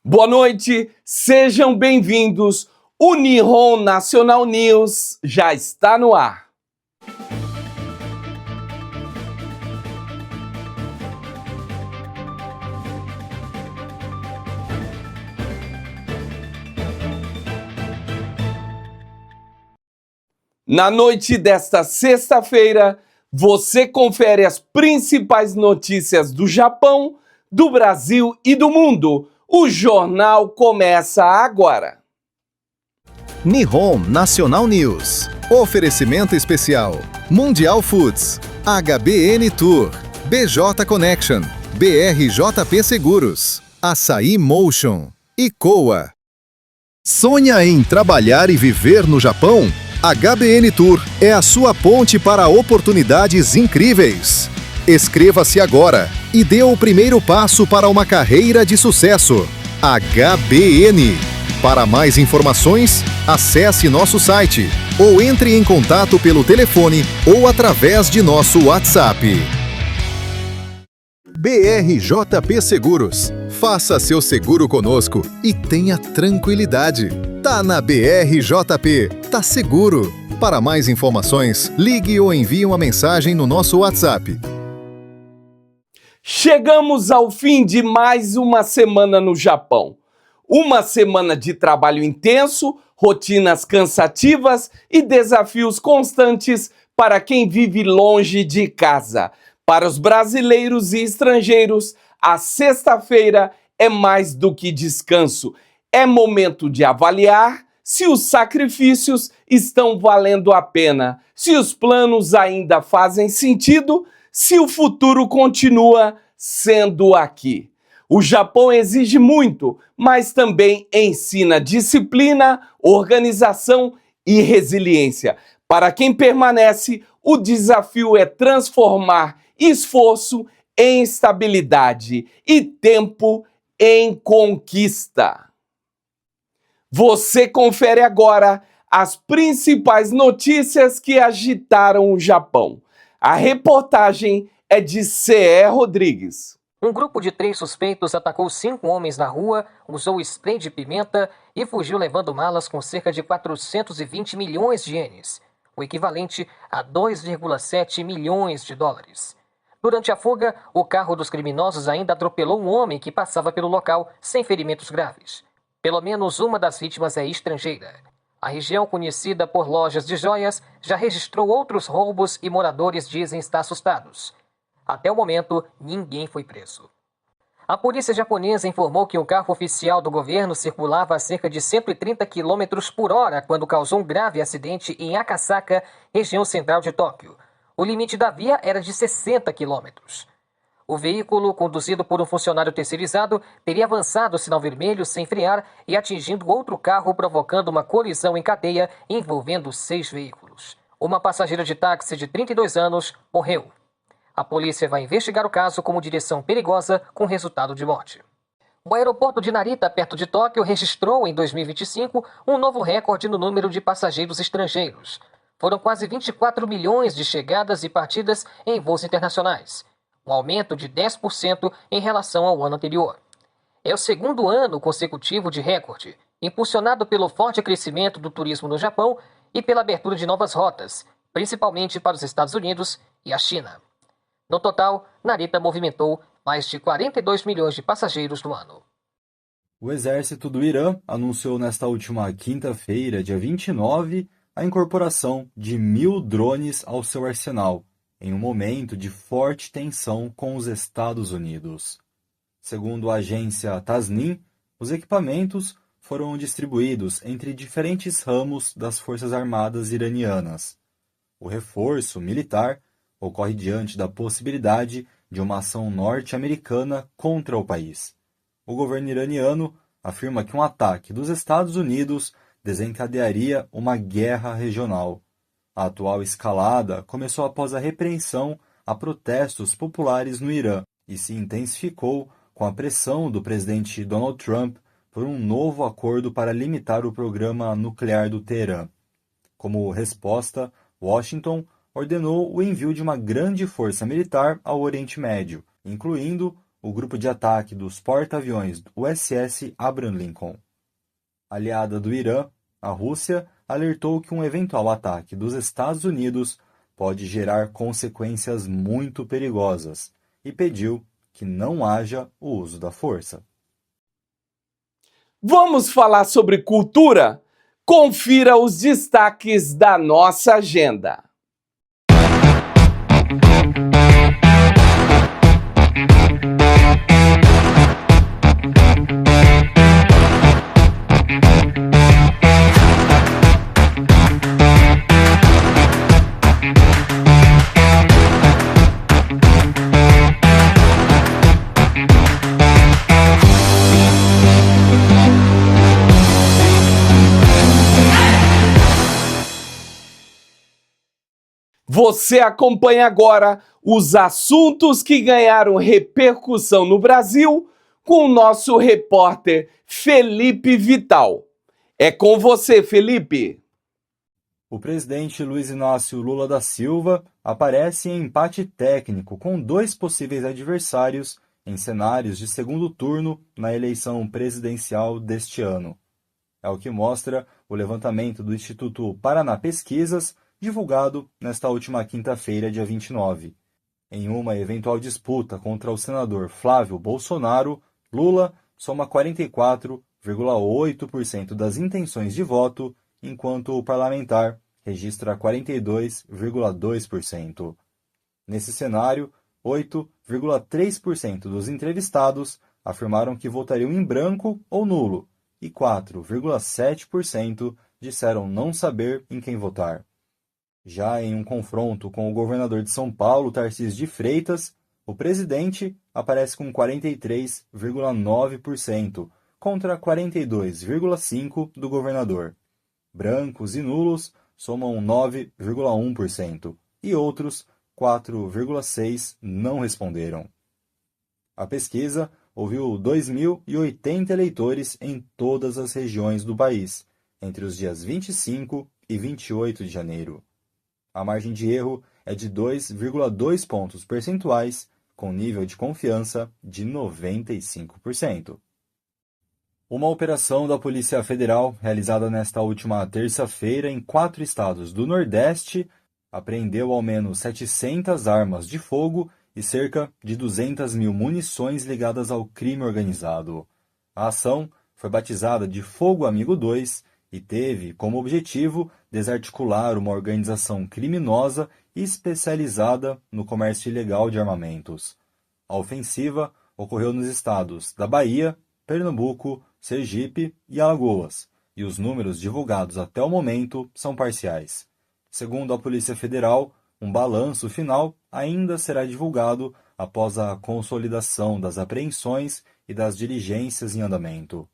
Boa noite, sejam bem-vindos. O Nihon National News já está no ar. Na noite desta sexta-feira, você confere as principais notícias do Japão, do Brasil e do mundo. O jornal começa agora. Nihon National News. Oferecimento especial: Mundial Foods, HBN Tour, BJ Connection, BRJP Seguros, Açaí Motion e Coa. Sonha em trabalhar e viver no Japão? HBN Tour é a sua ponte para oportunidades incríveis. Inscreva-se agora e dê o primeiro passo para uma carreira de sucesso. HBN. Para mais informações, acesse nosso site ou entre em contato pelo telefone ou através de nosso WhatsApp. BRJP Seguros. Faça seu seguro conosco e tenha tranquilidade. Tá na BRJP, tá seguro. Para mais informações, ligue ou envie uma mensagem no nosso WhatsApp. Chegamos ao fim de mais uma semana no Japão. Uma semana de trabalho intenso, rotinas cansativas e desafios constantes para quem vive longe de casa. Para os brasileiros e estrangeiros, a sexta-feira é mais do que descanso. É momento de avaliar se os sacrifícios estão valendo a pena, se os planos ainda fazem sentido, se o futuro continua sendo aqui. O Japão exige muito, mas também ensina disciplina, organização e resiliência. Para quem permanece, o desafio é transformar esforço em estabilidade e tempo em conquista. Você confere agora as principais notícias que agitaram o Japão. A reportagem é de C.E. Rodrigues. Um grupo de 3 suspeitos atacou 5 homens na rua, usou spray de pimenta e fugiu levando malas com cerca de 420 milhões de ienes, o equivalente a 2,7 milhões de dólares. Durante a fuga, o carro dos criminosos ainda atropelou um homem que passava pelo local sem ferimentos graves. Pelo menos uma das vítimas é estrangeira. A região, conhecida por lojas de joias, já registrou outros roubos e moradores dizem estar assustados. Até o momento, ninguém foi preso. A polícia japonesa informou que um carro oficial do governo circulava a cerca de 130 km por hora quando causou um grave acidente em Akasaka, região central de Tóquio. O limite da via era de 60 km. O veículo, conduzido por um funcionário terceirizado, teria avançado o sinal vermelho sem frear e atingindo outro carro, provocando uma colisão em cadeia envolvendo 6 veículos. Uma passageira de táxi de 32 anos morreu. A polícia vai investigar o caso como direção perigosa com resultado de morte. O aeroporto de Narita, perto de Tóquio, registrou em 2025 um novo recorde no número de passageiros estrangeiros. Foram quase 24 milhões de chegadas e partidas em voos internacionais, um aumento de 10% em relação ao ano anterior. É o segundo ano consecutivo de recorde, impulsionado pelo forte crescimento do turismo no Japão e pela abertura de novas rotas, principalmente para os Estados Unidos e a China. No total, Narita movimentou mais de 42 milhões de passageiros no ano. O exército do Irã anunciou nesta última quinta-feira, dia 29, a incorporação de 1.000 drones ao seu arsenal, em um momento de forte tensão com os Estados Unidos. Segundo a agência Tasnim, os equipamentos foram distribuídos entre diferentes ramos das Forças Armadas iranianas. O reforço militar ocorre diante da possibilidade de uma ação norte-americana contra o país. O governo iraniano afirma que um ataque dos Estados Unidos desencadearia uma guerra regional. A atual escalada começou após a repreensão a protestos populares no Irã e se intensificou com a pressão do presidente Donald Trump por um novo acordo para limitar o programa nuclear do Teherã. Como resposta, Washington ordenou o envio de uma grande força militar ao Oriente Médio, incluindo o grupo de ataque dos porta-aviões USS Abraham Lincoln. Aliada do Irã, a Rússia alertou que um eventual ataque dos Estados Unidos pode gerar consequências muito perigosas e pediu que não haja o uso da força. Vamos falar sobre cultura? Confira os destaques da nossa agenda. Você acompanha agora os assuntos que ganharam repercussão no Brasil com o nosso repórter Felipe Vital. É com você, Felipe. O presidente Luiz Inácio Lula da Silva aparece em empate técnico com dois possíveis adversários em cenários de segundo turno na eleição presidencial deste ano. É o que mostra o levantamento do Instituto Paraná Pesquisas, divulgado nesta última quinta-feira, dia 29. Em uma eventual disputa contra o senador Flávio Bolsonaro, Lula soma 44,8% das intenções de voto, enquanto o parlamentar registra 42,2%. Nesse cenário, 8,3% dos entrevistados afirmaram que votariam em branco ou nulo, e 4,7% disseram não saber em quem votar. Já em um confronto com o governador de São Paulo, Tarcísio de Freitas, o presidente aparece com 43,9% contra 42,5% do governador. Brancos e nulos somam 9,1% e outros 4,6% não responderam. A pesquisa ouviu 2.080 eleitores em todas as regiões do país, entre os dias 25 e 28 de janeiro. A margem de erro é de 2,2 pontos percentuais, com nível de confiança de 95%. Uma operação da Polícia Federal, realizada nesta última terça-feira em 4 estados do Nordeste, apreendeu ao menos 700 armas de fogo e cerca de 200 mil munições ligadas ao crime organizado. A ação foi batizada de Fogo Amigo 2 e teve como objetivo desarticular uma organização criminosa especializada no comércio ilegal de armamentos. A ofensiva ocorreu nos estados da Bahia, Pernambuco, Sergipe e Alagoas, e os números divulgados até o momento são parciais. Segundo a Polícia Federal, um balanço final ainda será divulgado após a consolidação das apreensões e das diligências em andamento.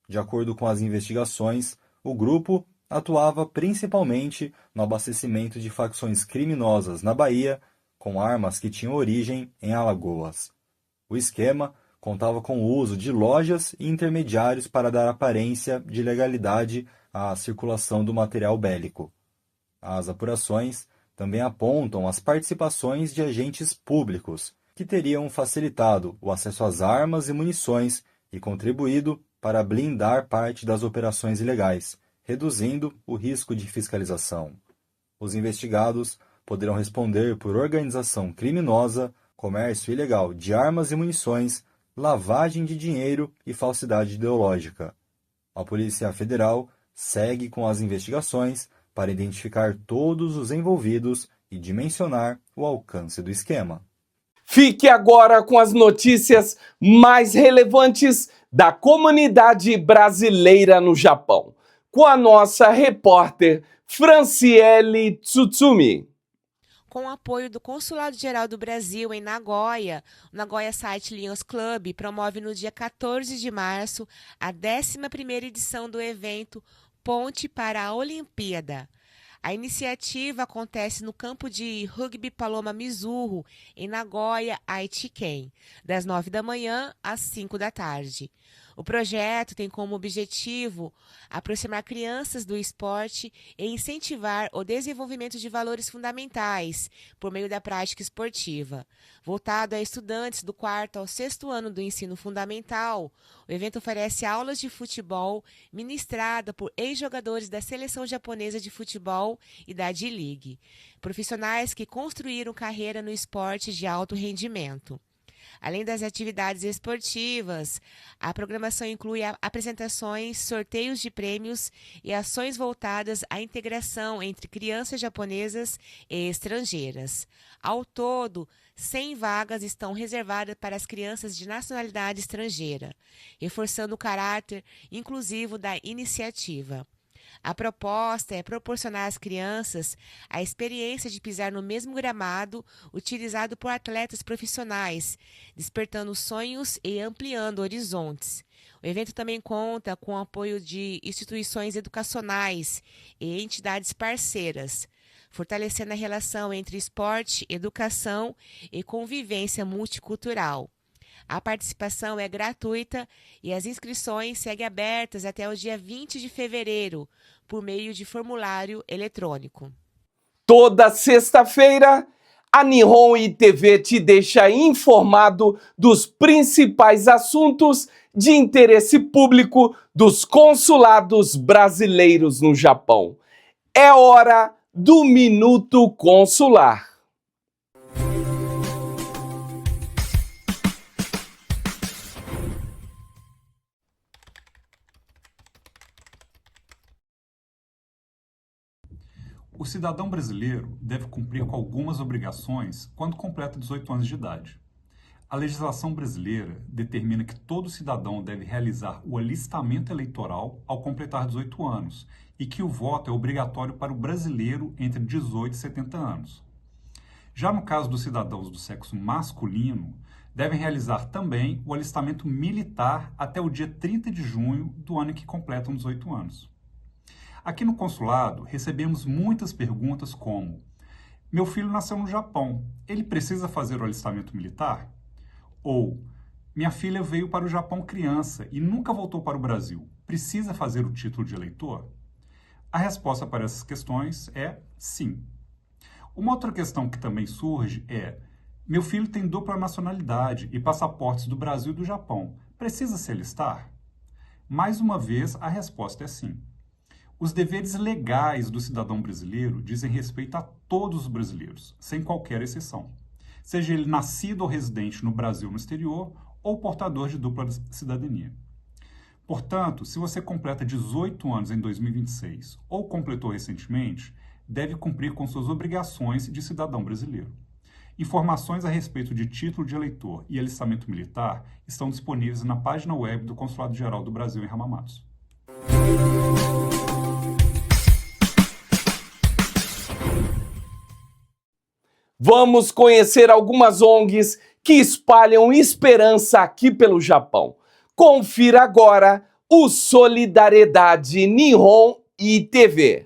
De acordo com as investigações, o grupo atuava principalmente no abastecimento de facções criminosas na Bahia, com armas que tinham origem em Alagoas. O esquema contava com o uso de lojas e intermediários para dar aparência de legalidade à circulação do material bélico. As apurações também apontam as participações de agentes públicos, que teriam facilitado o acesso às armas e munições e contribuído para blindar parte das operações ilegais, reduzindo o risco de fiscalização. Os investigados poderão responder por organização criminosa, comércio ilegal de armas e munições, lavagem de dinheiro e falsidade ideológica. A Polícia Federal segue com as investigações para identificar todos os envolvidos e dimensionar o alcance do esquema. Fique agora com as notícias mais relevantes da comunidade brasileira no Japão, com a nossa repórter Franciele Tsutsumi. Com o apoio do Consulado-Geral do Brasil em Nagoya, o Nagoya Site Lions Club promove no dia 14 de março a 11ª edição do evento Ponte para a Olimpíada. A iniciativa acontece no campo de rugby Paloma Mizuho, em Nagoya, Aichi-ken, das 9 da manhã às 5 da tarde. O projeto tem como objetivo aproximar crianças do esporte e incentivar o desenvolvimento de valores fundamentais por meio da prática esportiva. Voltado a estudantes do 4º ao 6º ano do ensino fundamental, o evento oferece aulas de futebol ministrada por ex-jogadores da seleção japonesa de futebol e da D-League, profissionais que construíram carreira no esporte de alto rendimento. Além das atividades esportivas, a programação inclui apresentações, sorteios de prêmios e ações voltadas à integração entre crianças japonesas e estrangeiras. Ao todo, 100 vagas estão reservadas para as crianças de nacionalidade estrangeira, reforçando o caráter inclusivo da iniciativa. A proposta é proporcionar às crianças a experiência de pisar no mesmo gramado utilizado por atletas profissionais, despertando sonhos e ampliando horizontes. O evento também conta com o apoio de instituições educacionais e entidades parceiras, fortalecendo a relação entre esporte, educação e convivência multicultural. A participação é gratuita e as inscrições seguem abertas até o dia 20 de fevereiro, por meio de formulário eletrônico. Toda sexta-feira, a Nihon TV te deixa informado dos principais assuntos de interesse público dos consulados brasileiros no Japão. É hora do Minuto Consular. O cidadão brasileiro deve cumprir com algumas obrigações quando completa 18 anos de idade. A legislação brasileira determina que todo cidadão deve realizar o alistamento eleitoral ao completar 18 anos e que o voto é obrigatório para o brasileiro entre 18 e 70 anos. Já no caso dos cidadãos do sexo masculino, devem realizar também o alistamento militar até o dia 30 de junho do ano em que completam 18 anos. Aqui no consulado, recebemos muitas perguntas como: meu filho nasceu no Japão, ele precisa fazer o alistamento militar? Ou, minha filha veio para o Japão criança e nunca voltou para o Brasil, precisa fazer o título de eleitor? A resposta para essas questões é sim. Uma outra questão que também surge é: meu filho tem dupla nacionalidade e passaportes do Brasil e do Japão, precisa se alistar? Mais uma vez, a resposta é sim. Os deveres legais do cidadão brasileiro dizem respeito a todos os brasileiros, sem qualquer exceção, seja ele nascido ou residente no Brasil ou no exterior, ou portador de dupla cidadania. Portanto, se você completa 18 anos em 2026 ou completou recentemente, deve cumprir com suas obrigações de cidadão brasileiro. Informações a respeito de título de eleitor e alistamento militar estão disponíveis na página web do Consulado Geral do Brasil em Hamamatsu. Vamos conhecer algumas ONGs que espalham esperança aqui pelo Japão. Confira agora o Solidariedade Nihon TV.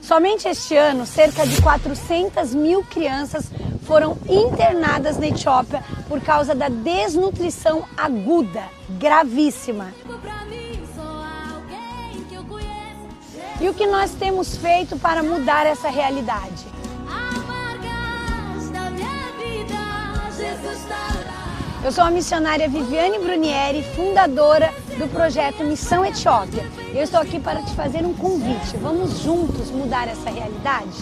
Somente este ano, cerca de 400 mil crianças foram internadas na Etiópia por causa da desnutrição aguda, gravíssima. E o que nós temos feito para mudar essa realidade? Eu sou a missionária Viviane Brunieri, fundadora do projeto Missão Etiópia. Eu estou aqui para te fazer um convite. Vamos juntos mudar essa realidade?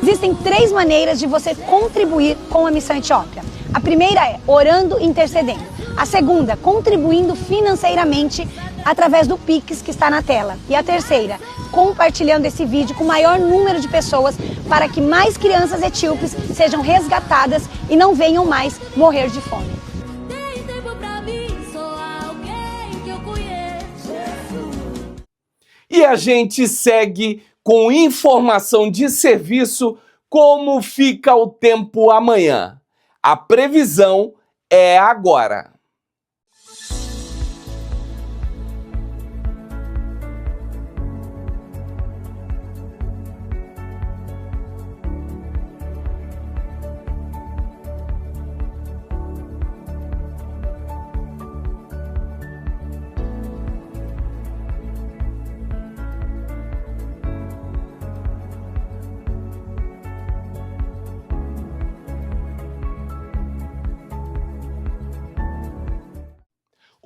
Existem 3 maneiras de você contribuir com a Missão Etiópia. A primeira é orando e intercedendo. A segunda, contribuindo financeiramente através do Pix que está na tela. E a terceira, compartilhando esse vídeo com o maior número de pessoas para que mais crianças etíopes sejam resgatadas e não venham mais morrer de fome. E a gente segue com informação de serviço, como fica o tempo amanhã. A previsão é agora.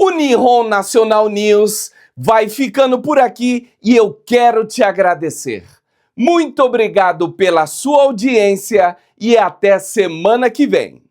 O Nihon Nacional News vai ficando por aqui e eu quero te agradecer. Muito obrigado pela sua audiência e até semana que vem.